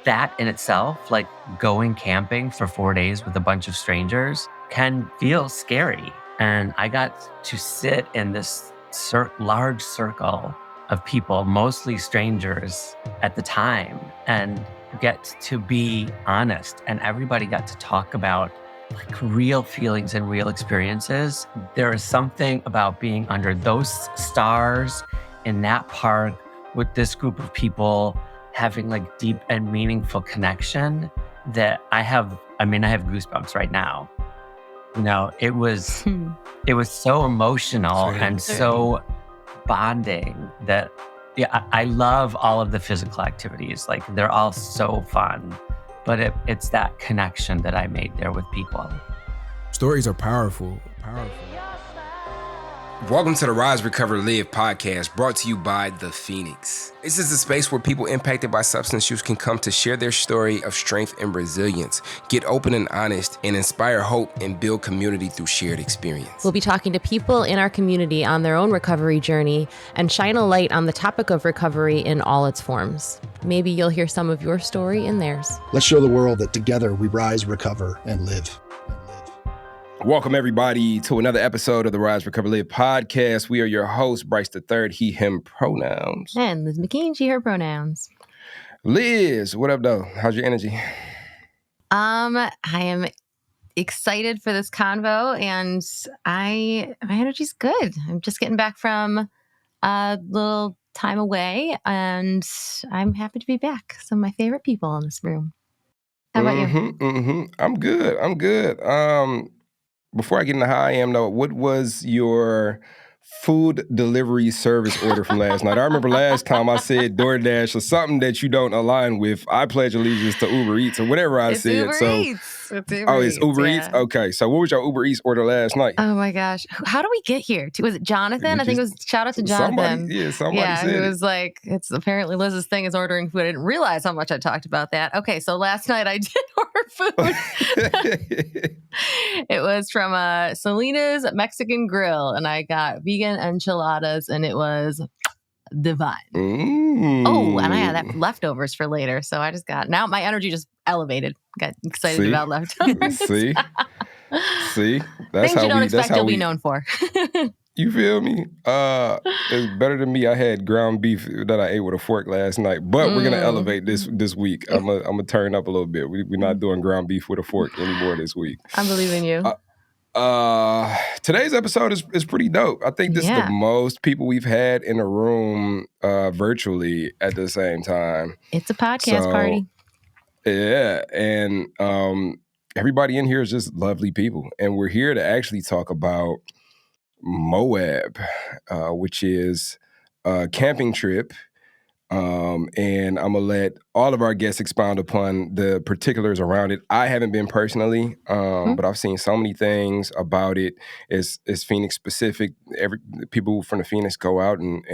that in itself, like going camping for 4 days with a bunch of strangers, can feel scary. And I got to sit in this large circle of people, mostly strangers at the time, and get to be honest. And everybody got to talk about like real feelings and real experiences. There is something about being under those stars in that park with this group of people having like deep and meaningful connection that I have goosebumps right now. It was so emotional and so bonding that I love all of the physical activities. Like they're all so fun, but it's that connection that I made there with people. Stories are powerful. Welcome to the Rise, Recover, Live podcast, brought to you by The Phoenix. This is a space where people impacted by substance use can come to share their story of strength and resilience, get open and honest, and inspire hope and build community through shared experience. We'll be talking to people in our community on their own recovery journey and shine a light on the topic of recovery in all its forms. Maybe you'll hear some of your story in theirs. Let's show the world that together we rise, recover, and live. Welcome, everybody, to another episode of the Rise, Recover, Live podcast. We are your hosts, Bryce III, he, him pronouns. And Liz McKean, she, her pronouns. Liz, what up, though? How's your energy? I am excited for this convo, and my energy's good. I'm just getting back from a little time away, and I'm happy to be back. Some of my favorite people in this room. How about you? I'm good. Before I get into how I am, though, what was your food delivery service order from last night? I remember last time I said DoorDash or something that you don't align with. I pledge allegiance to Uber Eats or whatever I said. Uber Eats. It's Uber Eats? Okay, so what was your Uber Eats order last night? Oh my gosh. How do we get here? Was it Jonathan? I think it was, shout out to Jonathan. Somebody said it was like, it's apparently Liz's thing is ordering food. I didn't realize how much I talked about that. Okay, so last night I did order food. It was from Selena's Mexican Grill, and I got vegan enchiladas, and it was divine. Oh, and I had that leftovers for later, so I just now my energy just elevated. Got excited about leftovers. See, that's things you don't expect you'll be known for. You feel me? It's better than me. I had ground beef that I ate with a fork last night, but we're gonna elevate this week. I'm gonna turn up a little bit. We're not doing ground beef with a fork anymore this week. I believe in you. Today's episode is pretty dope. I think this is the most people we've had in a room virtually at the same time. It's a podcast party. Yeah, and everybody in here is just lovely people, and we're here to actually talk about Moab, which is a camping trip. And I'm going to let all of our guests expound upon the particulars around it. I haven't been personally, but I've seen so many things about it. It's Phoenix specific. People from the Phoenix go out and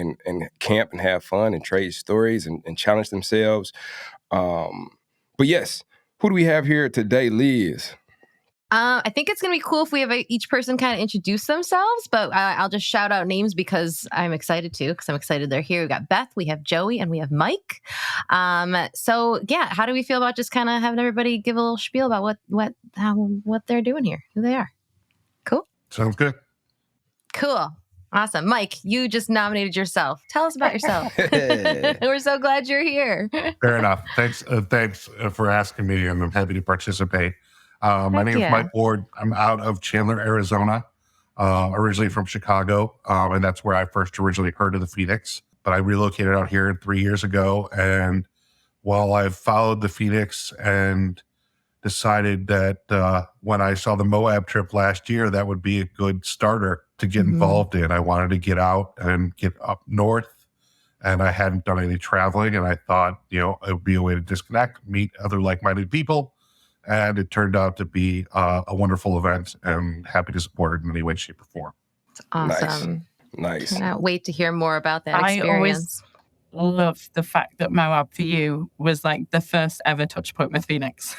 camp and have fun and trade stories and challenge themselves. But yes, who do we have here today, Liz? I think it's going to be cool if we have each person kind of introduce themselves, but I'll just shout out names because I'm excited to, because I'm excited they're here. We got Beth, we have Joey, and we have Mike. So yeah, how do we feel about just kind of having everybody give a little spiel about what they're doing here, who they are? Cool? Sounds good. Cool. Awesome. Mike, you just nominated yourself. Tell us about yourself. We're so glad you're here. Fair enough. Thanks for asking me, and I'm happy to participate. My name is Mike Ward. I'm out of Chandler, Arizona, originally from Chicago, and that's where I first originally heard of the Phoenix. But I relocated out here 3 years ago, and while I've followed the Phoenix and decided that when I saw the Moab trip last year, that would be a good starter to get involved in. I wanted to get out and get up north, and I hadn't done any traveling, and I thought, it would be a way to disconnect, meet other like-minded people. And it turned out to be a wonderful event, and happy to support it in any way, shape, or form. It's awesome. Nice. Cannot wait to hear more about that experience. I always love the fact that Moab for you was like the first ever touch point with Phoenix.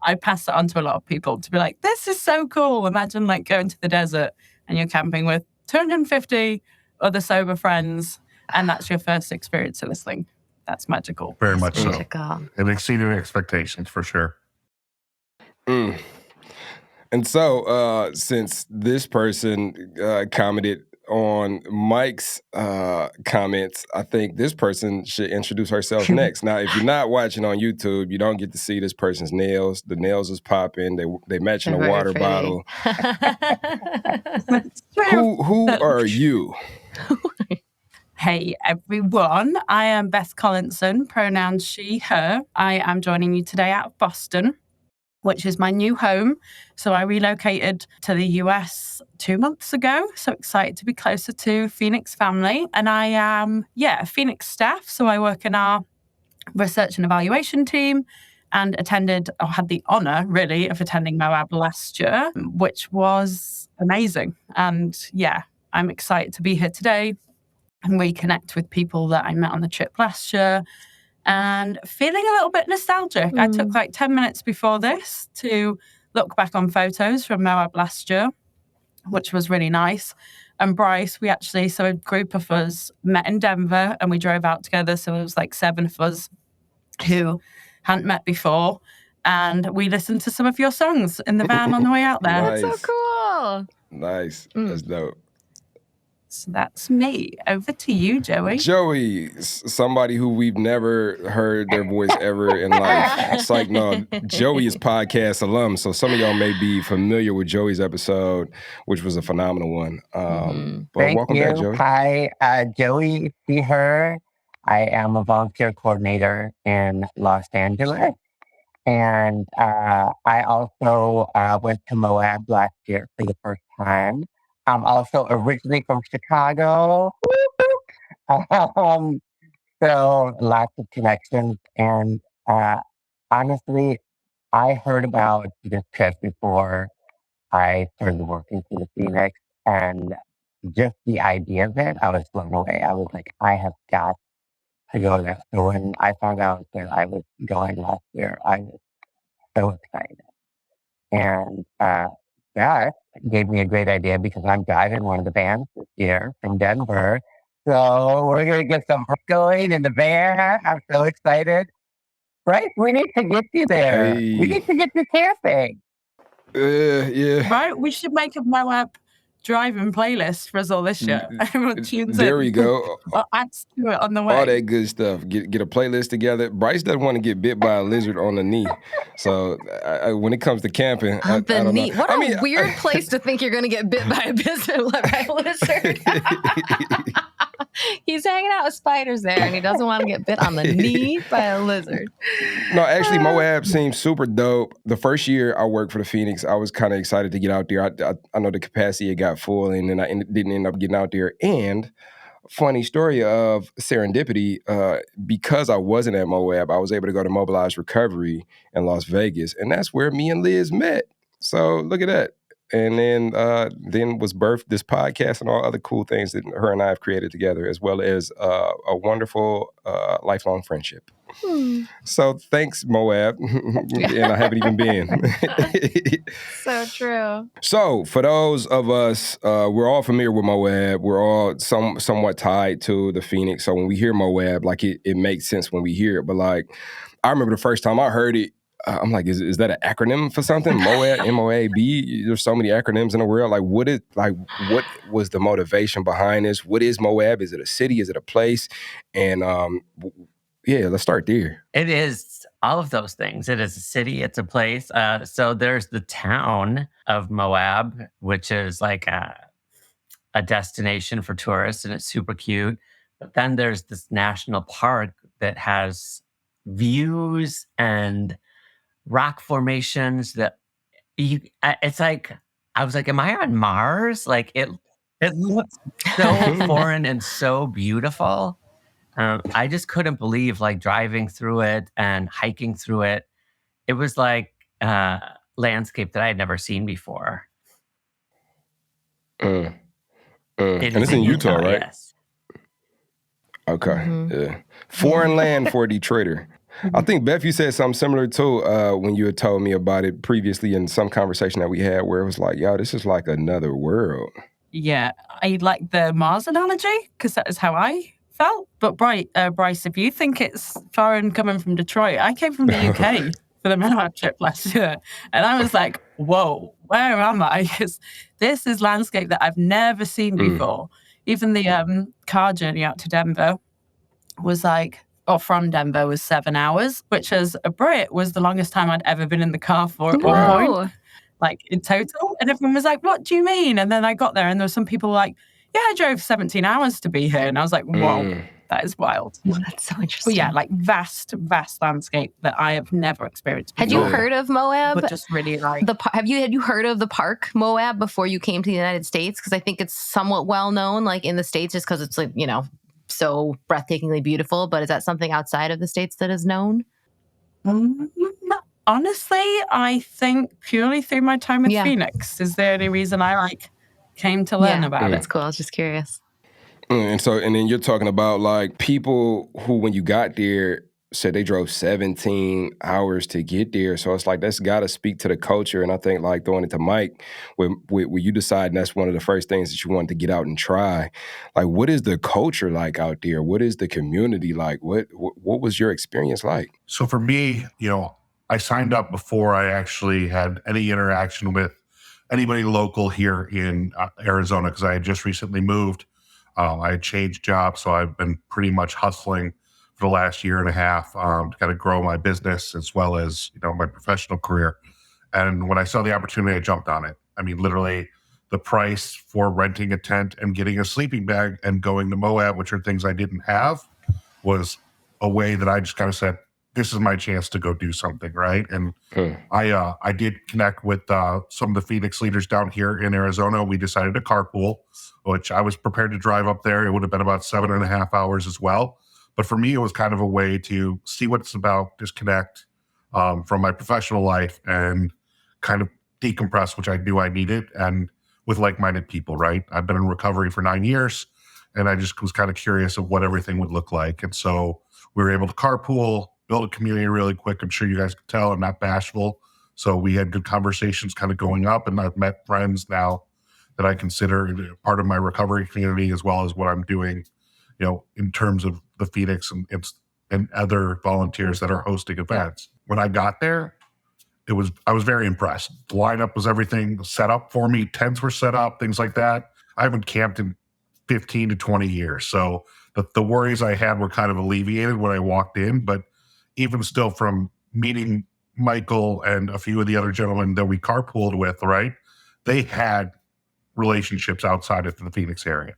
I pass it on to a lot of people to be like, this is so cool. Imagine like going to the desert and you're camping with 250 other sober friends, and that's your first experience of this thing. that's magical. Very much so. Magical. It exceeded expectations for sure. Mm. And so, since this person commented on Mike's comments, I think this person should introduce herself next. Now, if you're not watching on YouTube, you don't get to see this person's nails. The nails is popping. They matching a water bottle. Who are you? Hey everyone, I am Beth Collinson, pronouns she, her. I am joining you today out of Boston, which is my new home. So I relocated to the US 2 months ago. So excited to be closer to Phoenix family. And I am, a Phoenix staff. So I work in our research and evaluation team and had the honor really of attending Moab last year, which was amazing. And I'm excited to be here today and reconnect with people that I met on the trip last year. And feeling a little bit nostalgic. I took like 10 minutes before this to look back on photos from Moab last year, which was really nice. And Bryce, so a group of us met in Denver and we drove out together. So it was like 7 of us who hadn't met before. And we listened to some of your songs in the van on the way out there. Nice. That's so cool. Nice. That's dope. So that's me. Over to you, Joey. Joey, somebody who we've never heard their voice ever in life. It's like, no, Joey is podcast alum, so some of y'all may be familiar with Joey's episode, which was a phenomenal one. But welcome back, Joey. Hi, Joey, she, her. I am a volunteer coordinator in Los Angeles. And I also went to Moab last year for the first time. I'm also originally from Chicago. So lots of connections. And honestly, I heard about this trip before I started working for the Phoenix. And just the idea of it, I was blown away. I was like, I have got to go there. So when I found out that I was going last year, I was so excited. And that gave me a great idea because I'm driving one of the vans this year from Denver. So we're going to get some going in the van. I'm so excited. Right? We need to get you there. Hey. We need to get you camping. Yeah. Right? We should make a Moab driving playlist for us all this year. Everyone tunes There in. we go. I'll add to it on the way. All that good stuff. Get a playlist together. Bryce doesn't want to get bit by a lizard on the knee. So when it comes to camping, I don't know. What a weird place to think you're going to get bit by a lizard. He's hanging out with spiders there, and he doesn't want to get bit on the knee by a lizard. No, actually, Moab seems super dope. The first year I worked for the Phoenix, I was kind of excited to get out there. I know the capacity got full, and then I didn't end up getting out there. And funny story of serendipity, because I wasn't at Moab, I was able to go to Mobilized Recovery in Las Vegas, and that's where me and Liz met. So look at that. And then was birthed this podcast and all other cool things that her and I have created together, as well as a wonderful lifelong friendship. So thanks, Moab. And I haven't even been. So true. So for those of us, we're all familiar with Moab. We're all somewhat tied to the Phoenix. So when we hear Moab, like it makes sense when we hear it. But like, I remember the first time I heard it, I'm like, is that an acronym for something? Moab, M-O-A-B? There's so many acronyms in the world. Like, what was the motivation behind this? What is Moab? Is it a city? Is it a place? And let's start there. It is all of those things. It is a city. It's a place. So there's the town of Moab, which is like a destination for tourists, and it's super cute. But then there's this national park that has views and rock formations that it's like, I was like, am I on Mars? Like it looks so foreign and so beautiful. I just couldn't believe like driving through it and hiking through it. It was like landscape that I had never seen before. And it's in Utah, right? Yes. Okay. Yeah. Foreign land for a Detroiter. I think, Beth, you said something similar too when you had told me about it previously in some conversation that we had where it was like, yo, this is like another world. Yeah, I like the Mars analogy because that is how I felt. But Bryce, if you think it's foreign coming from Detroit, I came from the UK for the Moab trip last year. And I was like, whoa, where am I? Because this is landscape that I've never seen before. Even the car journey out to Denver was from Denver was 7 hours, which as a Brit was the longest time I'd ever been in the car for at one point, like in total. And everyone was like, what do you mean? And then I got there and there were some people like, yeah, I drove 17 hours to be here. And I was like, whoa, that is wild. Well, that's so interesting. But yeah, like vast landscape that I have never experienced before. Had you heard of Moab? But just really like... Had you heard of the park Moab before you came to the United States? Because I think it's somewhat well known, like in the States, just because it's like, so breathtakingly beautiful. But is that something outside of the States that is known? Honestly, I think purely through my time in Phoenix is the only reason I came to learn about it. That's cool. I was just curious. And then you're talking about like people who, when you got there, said they drove 17 hours to get there. So it's like, that's got to speak to the culture. And I think like throwing it to Mike, when you decide that's one of the first things that you wanted to get out and try, like what is the culture like out there? What is the community like? What was your experience like? So for me, I signed up before I actually had any interaction with anybody local here in Arizona because I had just recently moved. I had changed jobs, so I've been pretty much hustling for the last year and a half to kind of grow my business as well as my professional career. And when I saw the opportunity, I jumped on it. I mean, literally, the price for renting a tent and getting a sleeping bag and going to Moab, which are things I didn't have, was a way that I just kind of said, this is my chance to go do something, right? And I did connect with some of the Phoenix leaders down here in Arizona. We decided to carpool, which I was prepared to drive up there. It would have been about 7.5 hours as well. But for me, it was kind of a way to see what it's about, disconnect from my professional life and kind of decompress, which I knew I needed, and with like-minded people, right? I've been in recovery for 9 years, and I just was kind of curious of what everything would look like. And so we were able to carpool, build a community really quick. I'm sure you guys can tell I'm not bashful. So we had good conversations kind of going up, and I've met friends now that I consider part of my recovery community as well as what I'm doing, in terms of the Phoenix and other volunteers that are hosting events. When I got there, I was very impressed. The lineup was everything set up for me. Tents were set up, things like that. I haven't camped in 15 to 20 years. So the worries I had were kind of alleviated when I walked in. But even still, from meeting Michael and a few of the other gentlemen that we carpooled with, right, they had relationships outside of the Phoenix area.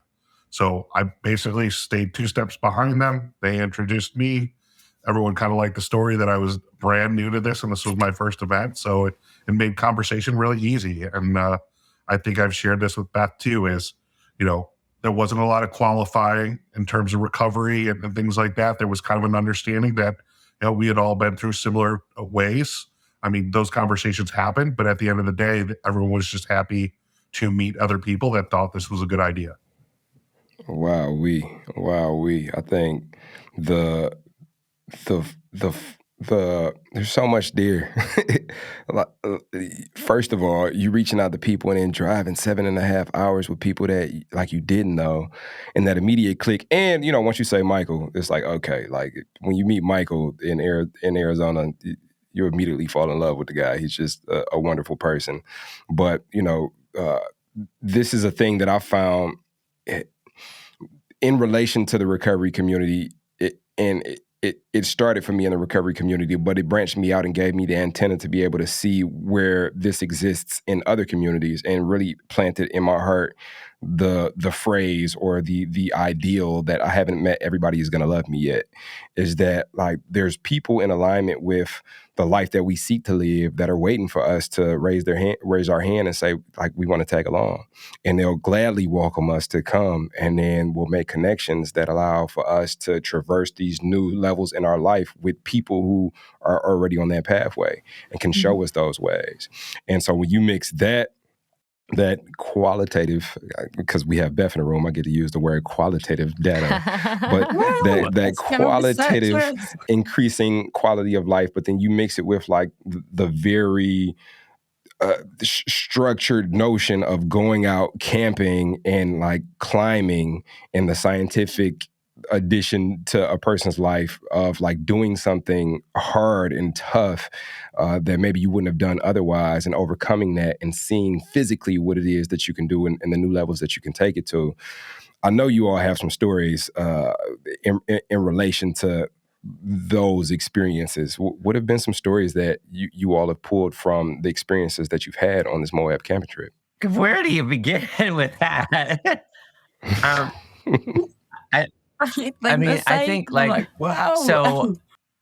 So I basically stayed 2 steps behind them. They introduced me. Everyone kind of liked the story that I was brand new to this and this was my first event. So it made conversation really easy. And I think I've shared this with Beth too, is, there wasn't a lot of qualifying in terms of recovery and things like that. There was kind of an understanding that, we had all been through similar ways. I mean, those conversations happened, but at the end of the day, everyone was just happy to meet other people that thought this was a good idea. Wow, I think there's so much there. First of all, you reaching out to people and then driving 7.5 hours with people that like you didn't know, and that immediate click. And once you say Michael, it's like, okay, like when you meet Michael in Arizona, you immediately fall in love with the guy. He's just a wonderful person. But this is a thing that I found in relation to the recovery community, it started for me in the recovery community, but it branched me out and gave me the antenna to be able to see where this exists in other communities, and really planted in my heart the phrase or the ideal that I haven't met everybody is going to love me yet, is that like there's people in alignment with the life that we seek to live that are waiting for us to raise our hand and say, like, we want to tag along. And they'll gladly welcome us to come, and then we'll make connections that allow for us to traverse these new levels in our life with people who are already on that pathway and can show us those ways. And so when you mix that qualitative, because we have Beth in the room, I get to use the word qualitative data, but that qualitative increasing quality of life, but then you mix it with like the very structured notion of going out camping and like climbing and the scientific addition to a person's life of like doing something hard and tough that maybe you wouldn't have done otherwise, and overcoming that and seeing physically what it is that you can do and the new levels that you can take it to. I know you all have some stories in relation to those experiences. What have been some stories that you all have pulled from the experiences that you've had on this Moab camping trip? Where do you begin with that? I think like wow. So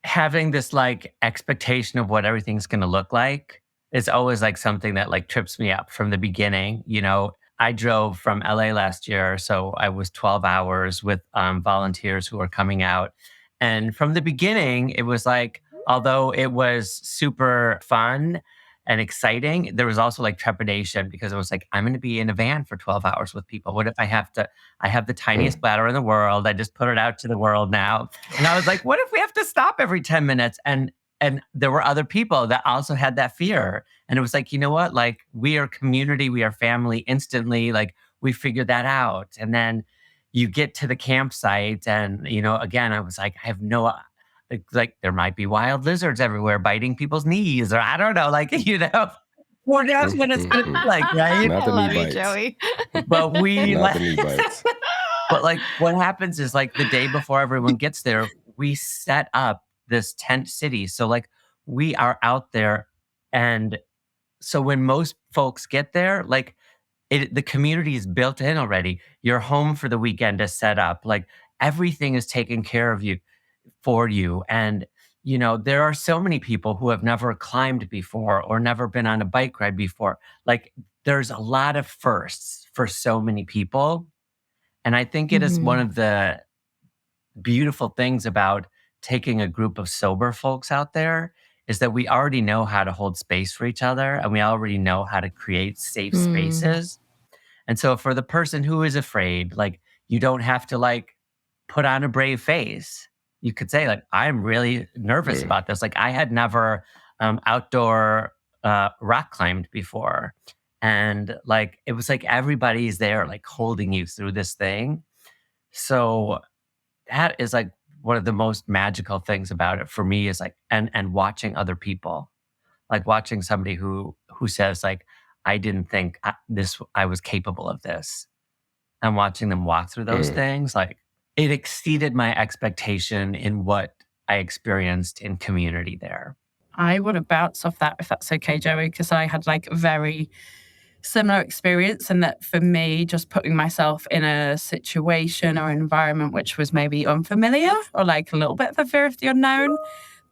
having this like expectation of what everything's going to look like is always like something that like trips me up from the beginning. You know, I drove from LA last year, so I was 12 hours with volunteers who were coming out. And from the beginning, it was like, although it was super fun and exciting, there was also like trepidation because it was like, I'm going to be in a van for 12 hours with people. What if I have the tiniest bladder in the world. I just put it out to the world now. And I was like, what if we have to stop every 10 minutes? And there were other people that also had that fear. And it was like, you know what? Like, we are community, we are family instantly. Like, we figured that out. And then you get to the campsite and, you know, again, I was like, I have no, like there might be wild lizards everywhere biting people's knees, or I don't know, like, you know, well, that's what it's going to be like, right? Not the I love knee you, bites. Joey. But we Not like, the knee bites. but like what happens is like the day before everyone gets there, we set up this tent city. So like we are out there. And so when most folks get there, like the community is built in already. Your home for the weekend is set up. Like everything is taken care of for you. And, you know, there are so many people who have never climbed before or never been on a bike ride before. Like there's a lot of firsts for so many people. And I think it is one of the beautiful things about taking a group of sober folks out there is that we already know how to hold space for each other, and we already know how to create safe spaces. And so for the person who is afraid, like you don't have to like put on a brave face. You could say like, I'm really nervous about this. Like I had never outdoor rock climbed before. And like, it was like, everybody's there, like holding you through this thing. So that is like one of the most magical things about it for me is like, and watching other people, like watching somebody who says like, I didn't think I was capable of this. And watching them walk through those things, like it exceeded my expectation in what I experienced in community there. I want to bounce off that, if that's okay, Joey, because I had like a very similar experience, and that for me, just putting myself in a situation or environment which was maybe unfamiliar or like a little bit of a fear of the unknown.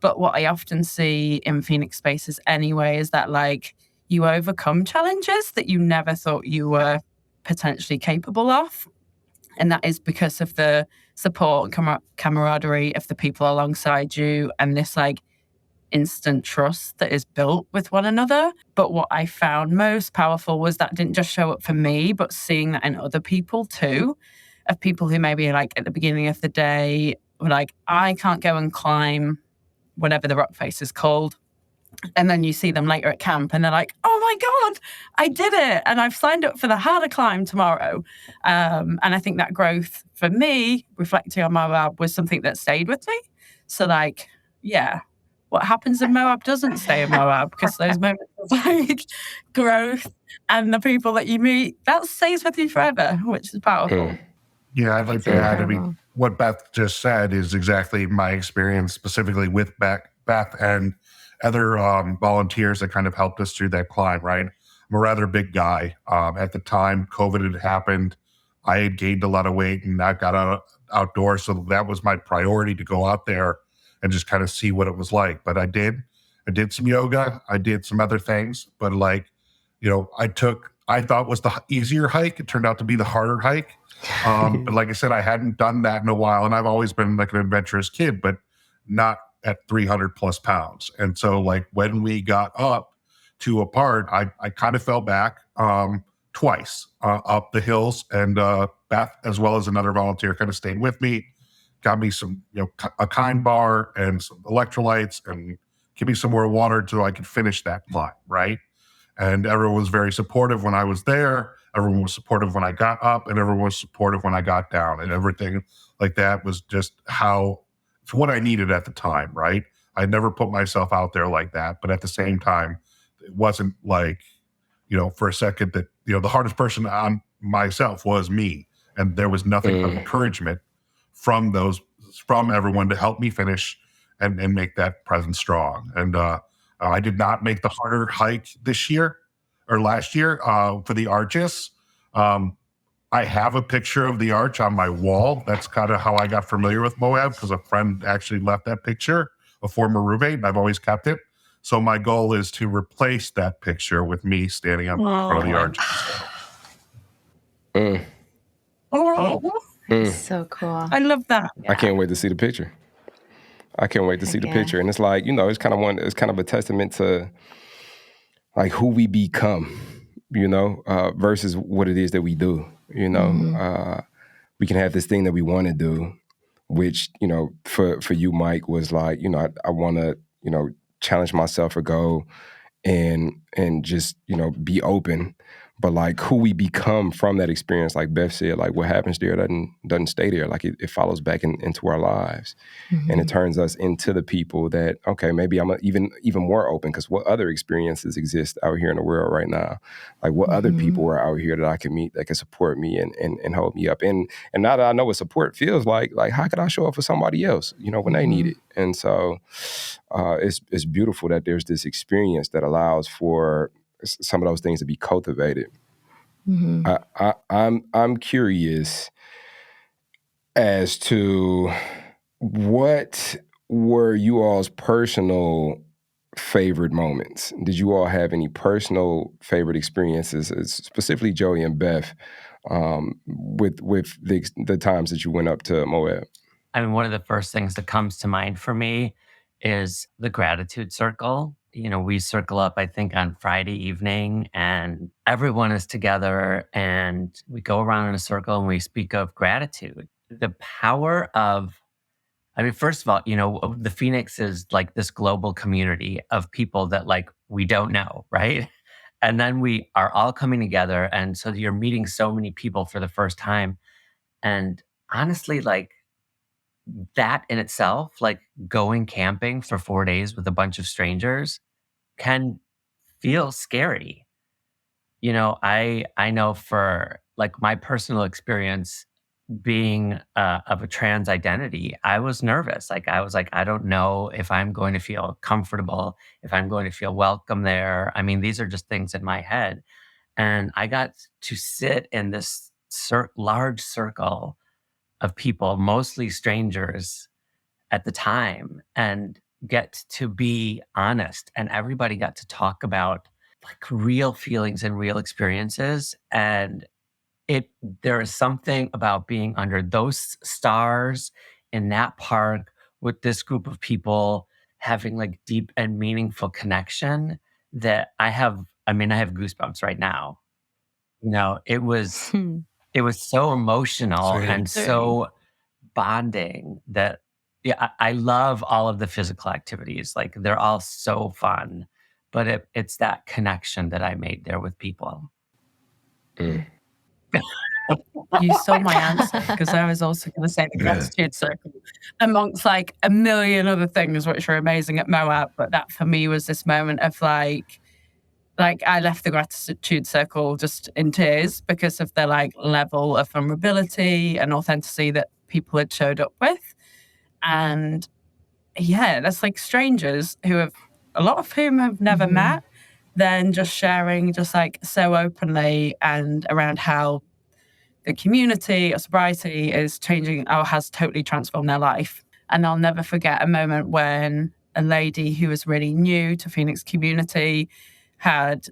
But what I often see in Phoenix spaces anyway is that like you overcome challenges that you never thought you were potentially capable of. And that is because of the support and camaraderie of the people alongside you and this like instant trust that is built with one another. But what I found most powerful was that didn't just show up for me, but seeing that in other people too, of people who maybe like at the beginning of the day were like, I can't go and climb whatever the rock face is called. And then you see them later at camp and they're like, oh my God, I did it. And I've signed up for the harder climb tomorrow. And I think that growth for me, reflecting on Moab, was something that stayed with me. So like, yeah, what happens in Moab doesn't stay in Moab, because those moments of like growth and the people that you meet, that stays with you forever, which is powerful. Yeah, I'd like to add, I mean, what Beth just said is exactly my experience specifically with Beth and other volunteers that kind of helped us through that climb, right? I'm a rather big guy. At the time, COVID had happened. I had gained a lot of weight and I got outdoors. So that was my priority, to go out there and just kind of see what it was like. But I did some yoga. I did some other things. But like, you know, I thought was the easier hike. It turned out to be the harder hike. But like I said, I hadn't done that in a while. And I've always been like an adventurous kid, but not at 300 plus pounds. And so like when we got up to a part, I kind of fell back twice up the hills, and Beth, as well as another volunteer, kind of stayed with me, got me some, you know, a Kind bar and some electrolytes, and give me some more water so I could finish that climb, right? And everyone was very supportive when I was there. Everyone was supportive when I got up, and everyone was supportive when I got down, and everything like that was just it's what I needed at the time, right? I never put myself out there like that, but at the same time, it wasn't like, for a second that, the hardest person on myself was me. And there was nothing but encouragement from everyone to help me finish and make that present strong. And I did not make the harder hike this year or last year for the arches. I have a picture of the arch on my wall. That's kind of how I got familiar with Moab, because a friend actually left that picture, a former roommate, and I've always kept it. So my goal is to replace that picture with me standing in front of the arches. So cool. I love that. Yeah. I can't wait to see the picture. And it's like, it's kind of a testament to like who we become, versus what it is that we do. We can have this thing that we want to do, which, for you, Mike, was like, I want to, challenge myself or go and just, be open. But like who we become from that experience, like Beth said, like what happens there doesn't stay there. Like it follows back into our lives, and it turns us into the people that, okay, maybe I'm even more open, because what other experiences exist out here in the world right now? Like what other people are out here that I can meet that can support me and hold me up? And now that I know what support feels like how could I show up for somebody else, when they need it? And so it's beautiful that there's this experience that allows for some of those things to be cultivated. I'm curious as to what were you all's personal favorite moments. Did you all have any personal favorite experiences, specifically Joie and Beth, with the times that you went up to Moab? I mean, one of the first things that comes to mind for me is the gratitude circle. We circle up, I think, on Friday evening, and everyone is together, and we go around in a circle and we speak of gratitude. The power of, first of all, the Phoenix is like this global community of people that like we don't know, right? And then we are all coming together, and so you're meeting so many people for the first time. And honestly, like that in itself, like going camping for 4 days with a bunch of strangers, can feel scary. I know for like my personal experience being of a trans identity, I was nervous. Like I was like, I don't know if I'm going to feel comfortable, if I'm going to feel welcome there. I mean, these are just things in my head. And I got to sit in this large circle of people, mostly strangers at the time, and get to be honest, and everybody got to talk about like real feelings and real experiences. And there is something about being under those stars in that park with this group of people having like deep and meaningful connection that I have goosebumps right now. It was so emotional and so bonding that I love all of the physical activities. Like they're all so fun, but it's that connection that I made there with people. You stole my answer, because I was also going to say the gratitude circle amongst like a million other things which are amazing at Moab. But that for me was this moment of like I left the gratitude circle just in tears because of the like level of vulnerability and authenticity that people had showed up with. And yeah, that's like strangers who have, a lot of whom have never met, then just sharing just like so openly and around how the community of sobriety is changing or has totally transformed their life. And I'll never forget a moment when a lady who was really new to Phoenix community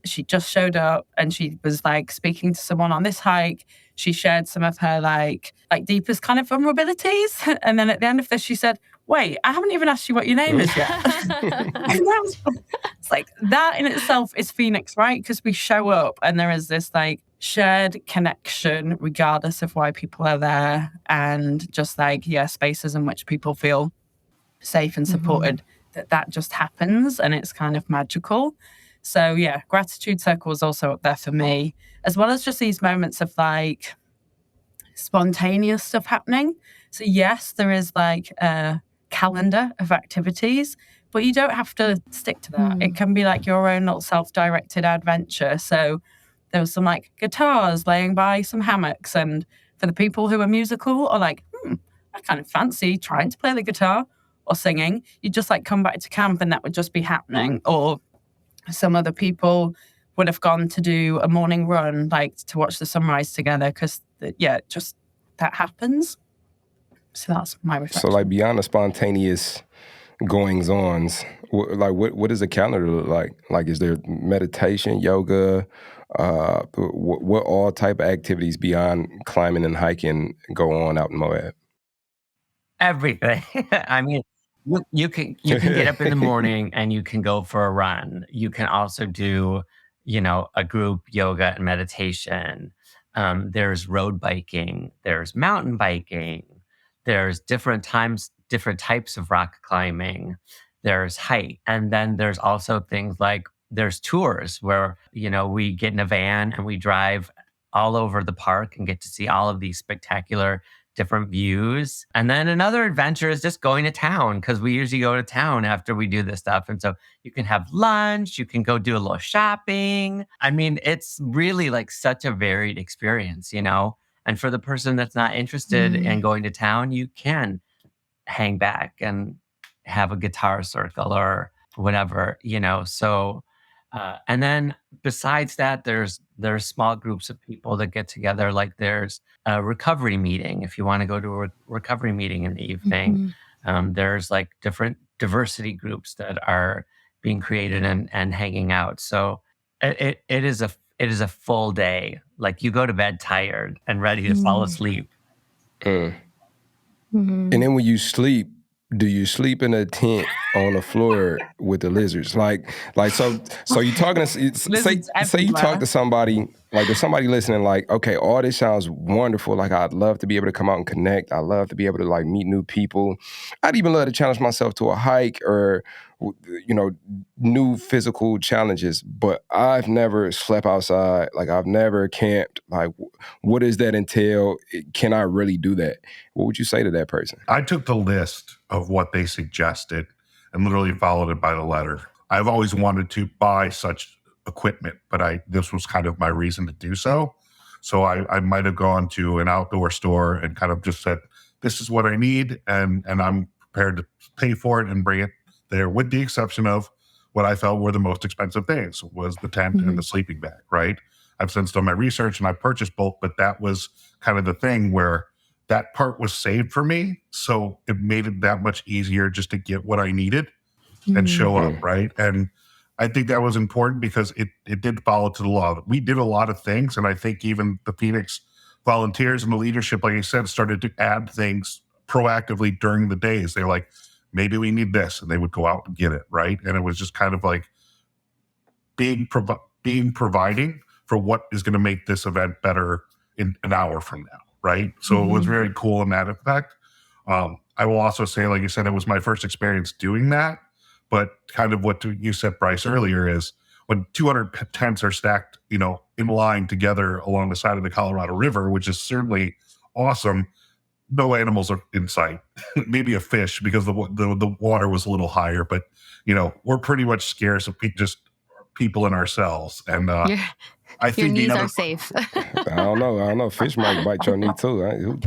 she just showed up and she was like speaking to someone on this hike. She shared some of her like deepest kind of vulnerabilities. And then at the end of this, she said, "Wait, I haven't even asked you what your name is yet." It's like that in itself is Phoenix, right? Because we show up and there is this like shared connection regardless of why people are there, and just like, spaces in which people feel safe and supported, that just happens, and it's kind of magical. So yeah, gratitude circle was also up there for me, as well as just these moments of like spontaneous stuff happening. So yes, there is like a calendar of activities, but you don't have to stick to that. It can be like your own little self-directed adventure. So there was some like guitars laying by some hammocks, and for the people who are musical or like, I kind of fancy trying to play the guitar or singing, you just like come back to camp and that would just be happening. Or some other people would have gone to do a morning run, like to watch the sunrise together, because just that happens. So that's my reflection. So like beyond the spontaneous goings-ons, what does the calendar look like? Like, is there meditation, yoga, what all type of activities beyond climbing and hiking go on out in Moab? Everything. I mean, you can get up in the morning and you can go for a run. You can also do, a group yoga and meditation. There's road biking. There's mountain biking. There's different types of rock climbing. There's hike. And then there's also things like there's tours where, we get in a van and we drive all over the park and get to see all of these spectacular different views. And then another adventure is just going to town, because we usually go to town after we do this stuff. And so you can have lunch, you can go do a little shopping. I mean, it's really like such a varied experience, And for the person that's not interested in going to town, you can hang back and have a guitar circle or whatever, So, and then besides that, there's small groups of people that get together. Like there's a recovery meeting. If you want to go to a recovery meeting in the evening, there's like different diversity groups that are being created and hanging out. So it is a full day. Like you go to bed tired and ready to fall asleep. And then when you sleep, do you sleep in a tent on the floor with the lizards? Like so you talking to say you talk to somebody, like there's somebody listening, like, okay, all this sounds wonderful. Like I'd love to be able to come out and connect. I'd love to be able to like meet new people. I'd even love to challenge myself to a hike or new physical challenges, but I've never slept outside. Like I've never camped. Like what does that entail? Can I really do that? What would you say to that person? I took the list of what they suggested and literally followed it by the letter. I've always wanted to buy such equipment, but this was kind of my reason to do so. So I might have gone to an outdoor store and kind of just said, this is what I need, and I'm prepared to pay for it and bring it there, with the exception of what I felt were the most expensive things, was the tent and the sleeping bag, right? I've since done my research and I purchased both, but that was kind of the thing where that part was saved for me. So it made it that much easier just to get what I needed and show up, right? And I think that was important because it did follow to the law. We did a lot of things, and I think even the Phoenix volunteers and the leadership, like I said, started to add things proactively during the days. They're like, maybe we need this, and they would go out and get it, right? And it was just kind of like providing for what is going to make this event better in an hour from now, right? So it was very cool in that effect. I will also say, like you said, it was my first experience doing that, but kind of what you said, Bryce, earlier is when 200 tents are stacked, in line together along the side of the Colorado River, which is certainly awesome, no animals are in sight. Maybe a fish because the water was a little higher, but we're pretty much scarce of just people and ourselves. And I think your knees are safe. I don't know. Fish might bite your knee too.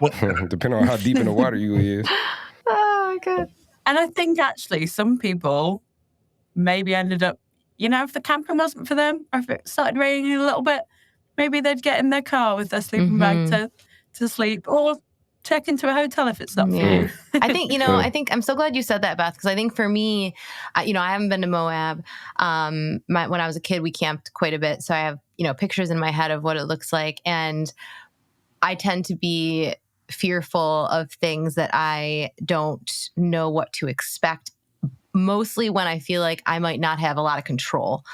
Depending on how deep in the water you is. Oh my God. And I think actually some people maybe ended up, if the camping wasn't for them, or if it started raining a little bit, maybe they'd get in their car with their sleeping bag to sleep, or check into a hotel if it's not for you. I think, I think I'm so glad you said that, Beth, because I think for me, I haven't been to Moab. When I was a kid, we camped quite a bit. So I have, pictures in my head of what it looks like. And I tend to be fearful of things that I don't know what to expect, mostly when I feel like I might not have a lot of control,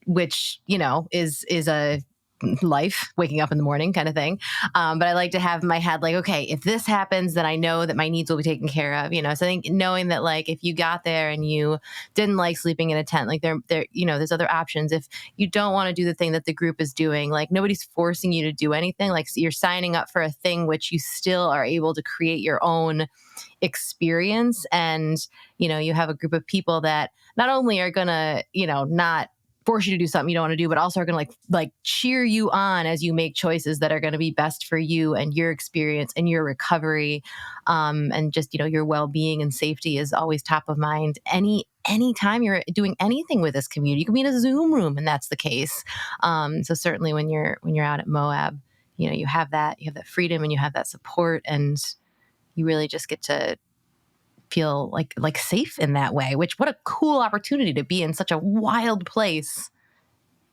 which, is a life, waking up in the morning kind of thing. But I like to have in my head, like, okay, if this happens, then I know that my needs will be taken care of, So I think knowing that, like, if you got there and you didn't like sleeping in a tent, like there's other options. If you don't want to do the thing that the group is doing, like nobody's forcing you to do anything. Like you're signing up for a thing which you still are able to create your own experience. And, you have a group of people that not only are going to, not force you to do something you don't want to do, but also are going to like cheer you on as you make choices that are going to be best for you and your experience and your recovery. And just, your well-being and safety is always top of mind. Anytime you're doing anything with this community, you can be in a Zoom room and that's the case. So certainly when you're out at Moab, you have that freedom and you have that support, and you really just get to feel like safe in that way, which what a cool opportunity to be in such a wild place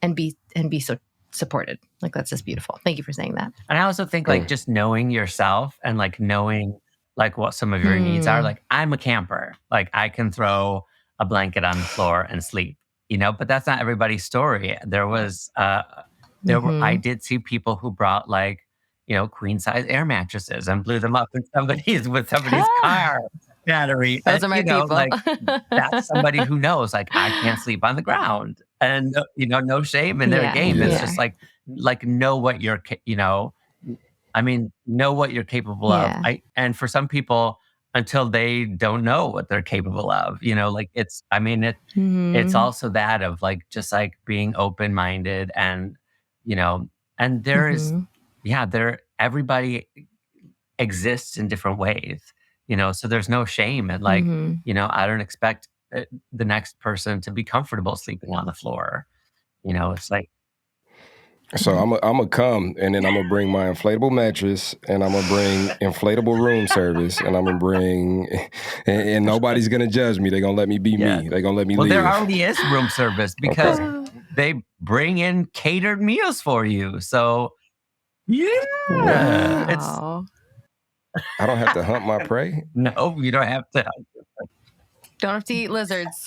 and be so supported. Like that's just beautiful. Thank you for saying that. And I also think like just knowing yourself and like knowing like what some of your needs are. Like I'm a camper. Like I can throw a blanket on the floor and sleep, but that's not everybody's story. There was I did see people who brought like, queen size air mattresses and blew them up in somebody's car battery. Those are my people. Like that's somebody who knows, like I can't sleep on the ground, and no shame in their game. It's just like know what you're, know what you're capable of. And for some people, until they don't know what they're capable of, it's also that of like just like being open minded and and there is everybody exists in different ways. So there's no shame and like, I don't expect the next person to be comfortable sleeping on the floor. It's like. So I'm gonna come and then I'm gonna bring my inflatable mattress and I'm gonna bring inflatable room service and I'm gonna bring, and nobody's gonna judge me. They're gonna let me be me. They're gonna let me live. There already is room service because they bring in catered meals for you. So wow. I don't have to hunt my prey? No, you don't have to. Don't have to eat lizards.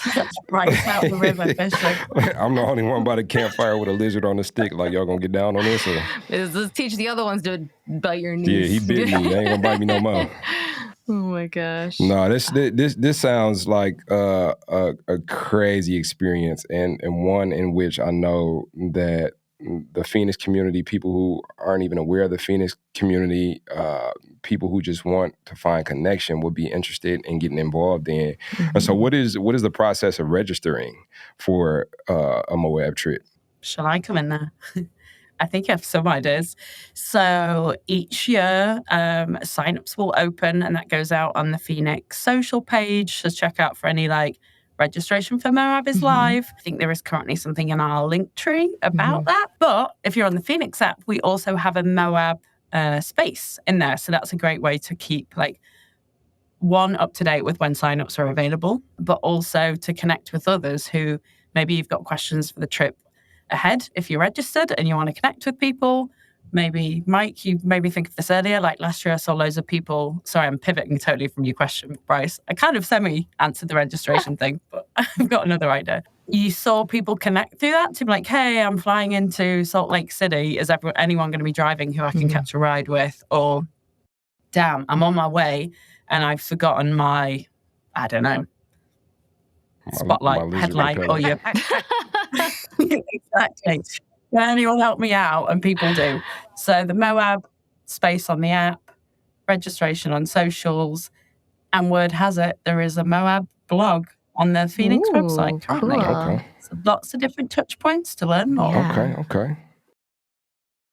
Right out the river fishing. I'm the only one by the campfire with a lizard on a stick. Like, y'all gonna get down on this? Or? Let's teach the other ones to bite your knees. Yeah, he bit me. They ain't gonna bite me no more. Oh my gosh. No, this sounds like a crazy experience and one in which I know that the Phoenix community, people who aren't even aware of the Phoenix community, people who just want to find connection would be interested in getting involved in. So what is the process of registering for a Moab trip? Shall I come in there? I think I have some ideas. So each year, signups will open and that goes out on the Phoenix social page. So check out for any like registration for Moab is live. I think there is currently something in our link tree about that. But if you're on the Phoenix app, we also have a Moab space in there. So that's a great way to keep like one up to date with when signups are available, but also to connect with others who maybe you've got questions for the trip ahead if you're registered and you want to connect with people. Maybe, Mike, you made me think of this earlier. Like last year, I saw loads of people. Sorry, I'm pivoting totally from your question, Bryce. I kind of semi-answered the registration thing, but I've got another idea. You saw people connect through that to be like, hey, I'm flying into Salt Lake City. Is anyone going to be driving who I can catch a ride with? Or, damn, I'm on my way and I've forgotten my, I don't know, spotlight, headlight, or your... Exactly. Can anyone help me out? And people do. So the Moab space on the app, registration on socials, and word has it, there is a Moab blog on the Phoenix website currently. Cool. Okay. So lots of different touch points to learn more. Yeah. Okay.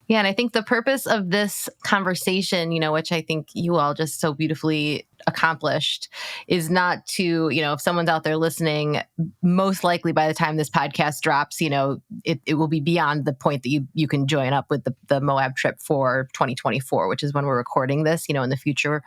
Yeah, and I think the purpose of this conversation, which I think you all just so beautifully accomplished, is not to, if someone's out there listening, most likely by the time this podcast drops, it will be beyond the point that you can join up with the Moab trip for 2024, which is when we're recording this. In the future,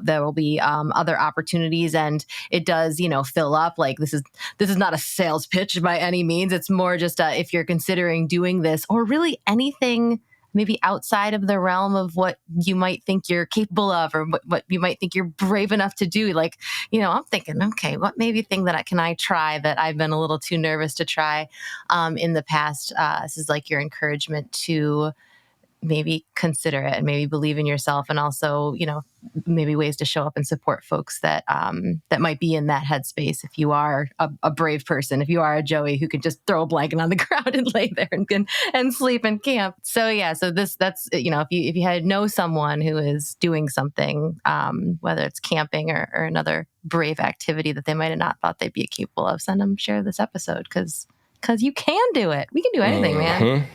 there will be other opportunities, and it does, fill up. Like this is not a sales pitch by any means. It's more just if you're considering doing this or really anything maybe outside of the realm of what you might think you're capable of, or what you might think you're brave enough to do. Like, I'm thinking, okay, what maybe thing that can I try that I've been a little too nervous to try in the past? This is like your encouragement to maybe consider it and maybe believe in yourself, and also, maybe ways to show up and support folks that that might be in that headspace. If you are a brave person, if you are a Joey who could just throw a blanket on the ground and lay there and sleep and camp. So yeah, so that's if you had know someone who is doing something, whether it's camping or another brave activity that they might have not thought they'd be capable of, send them, share this episode, because you can do it. We can do anything, man.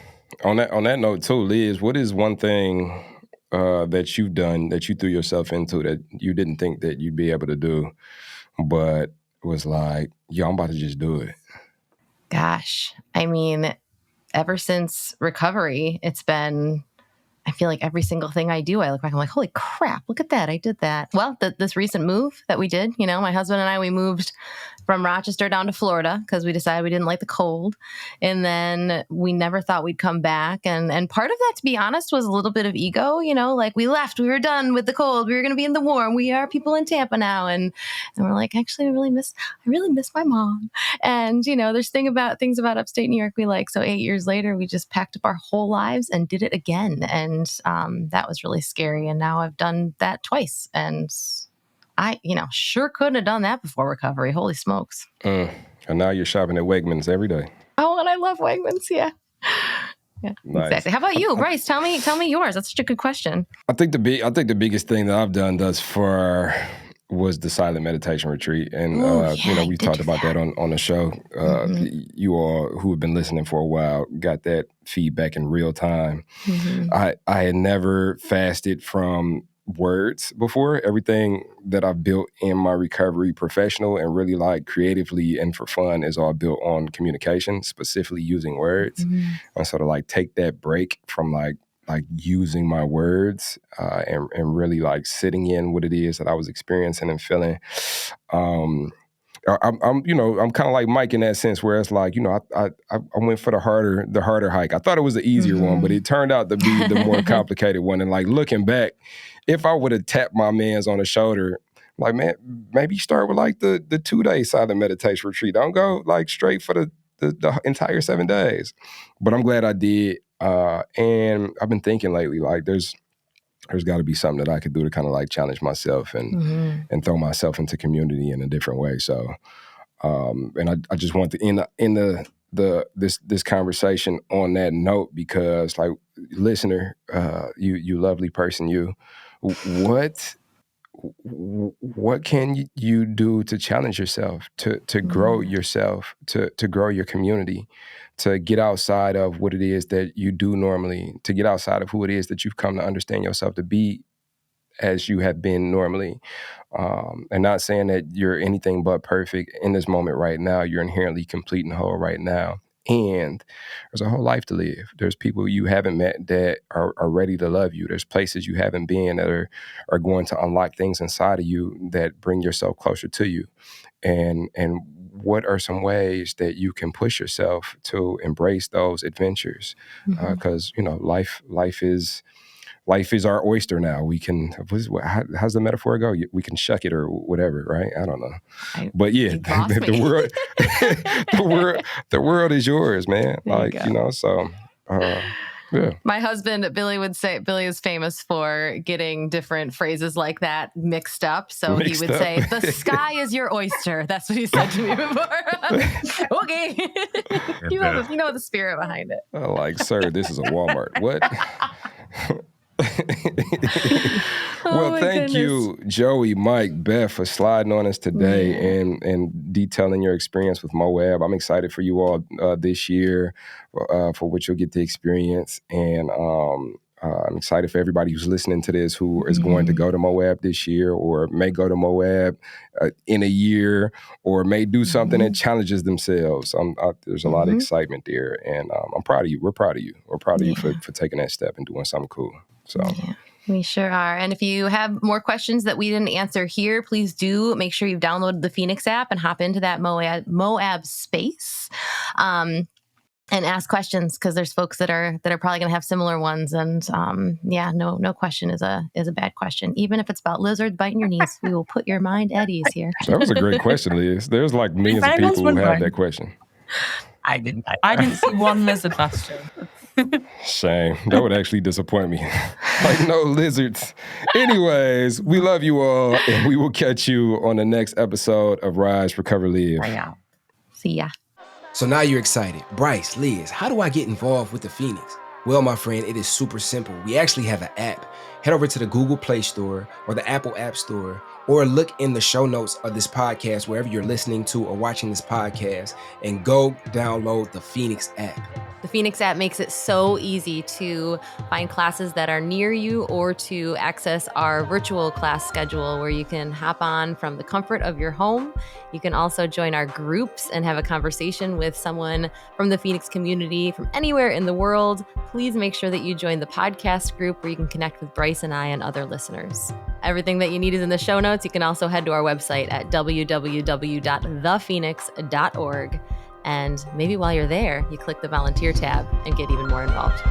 On that note too, Liz, what is one thing that you've done that you threw yourself into that you didn't think that you'd be able to do, but was like, I'm about to just do it? Gosh, I mean, ever since recovery, it's been, I feel like every single thing I do, I look back, I'm like, holy crap, look at that. I did that. Well, this recent move that we did, my husband and I, we moved from Rochester down to Florida because we decided we didn't like the cold. And then we never thought we'd come back. And part of that, to be honest, was a little bit of ego, like we left, we were done with the cold. We were going to be in the warm. We are people in Tampa now. And we're like, actually, I really miss my mom. And, there's things about upstate New York we like. So 8 years later, we just packed up our whole lives and did it again. And that was really scary. And now I've done that twice. And I, sure couldn't have done that before recovery. Holy smokes. And now you're shopping at Wegmans every day. Oh, and I love Wegmans. Yeah. Yeah, nice. Exactly. How about you, Bryce? Tell me yours. That's such a good question. I think the biggest thing that I've done thus far was the silent meditation retreat. And, we talked about that on the show. You all who have been listening for a while got that feedback in real time. I had never fasted from words before. Everything that I've built in my recovery, professional and really like creatively and for fun, is all built on communication, specifically using words. And sort of like take that break from like using my words and really like sitting in what it is that I was experiencing and feeling. I'm kind of like Mike in that sense, where it's like, I went for the harder hike. I thought it was the easier one, but it turned out to be the more complicated one. And like looking back, if I would have tapped my mans on the shoulder, like, man, maybe start with like the 2-day silent meditation retreat. Don't go like straight for the entire 7 days. But I'm glad I did. And I've been thinking lately, like there's got to be something that I could do to kind of like challenge myself and throw myself into community in a different way. So, and I just want to end this conversation on that note, because like, listener, you lovely person, what can you do to challenge yourself, to grow yourself, to grow your community, to get outside of what it is that you do normally, to get outside of who it is that you've come to understand yourself to be as you have been normally. And not saying that you're anything but perfect in this moment right now. You're inherently complete and whole right now. And there's a whole life to live. There's people you haven't met that are ready to love you. There's places you haven't been that are going to unlock things inside of you that bring yourself closer to you. And what are some ways that you can push yourself to embrace those adventures? Because life is our oyster now. We can, how's the metaphor go? We can shuck it or whatever, right? I don't know. But yeah, the world is yours, man. So yeah. My husband, Billy, would say, Billy is famous for getting different phrases like that mixed up. So he would say, the sky is your oyster. That's what he said to me before. Okay. you know the spirit behind it. Like, sir, this is a Walmart. What? Well, thank you, Joey, Mike, Beth, for sliding on us today and detailing your experience with Moab. I'm excited for you all this year for what you'll get to experience. And I'm excited for everybody who's listening to this who is going to go to Moab this year, or may go to Moab in a year, or may do something that challenges themselves. There's a lot of excitement there. And I'm proud of you. We're proud of you. We're proud of you for taking that step and doing something cool. So. Yeah. We sure are. And if you have more questions that we didn't answer here, please do make sure you've downloaded the Phoenix app and hop into that Moab space. and ask questions, because there's folks that are probably going to have similar ones. And no question is a bad question. Even if it's about lizards biting your knees, we will put your mind at ease here. That was a great question, Liz. There's like millions of people who have that question. I didn't see one lizard last year. Shame. That would actually disappoint me. Like, no lizards. Anyways, we love you all, and we will catch you on the next episode of Rise, Recover, Live. See ya. So now you're excited. Bryce, Liz, how do I get involved with the Phoenix? Well, my friend, it is super simple. We actually have an app. Head over to the Google Play Store or the Apple App Store, or look in the show notes of this podcast, wherever you're listening to or watching this podcast, and go download the Phoenix app. The Phoenix app makes it so easy to find classes that are near you, or to access our virtual class schedule where you can hop on from the comfort of your home. You can also join our groups and have a conversation with someone from the Phoenix community from anywhere in the world. Please make sure that you join the podcast group where you can connect with Bryce and I and other listeners. Everything that you need is in the show notes. You can also head to our website at www.thephoenix.org. And maybe while you're there, you click the volunteer tab and get even more involved.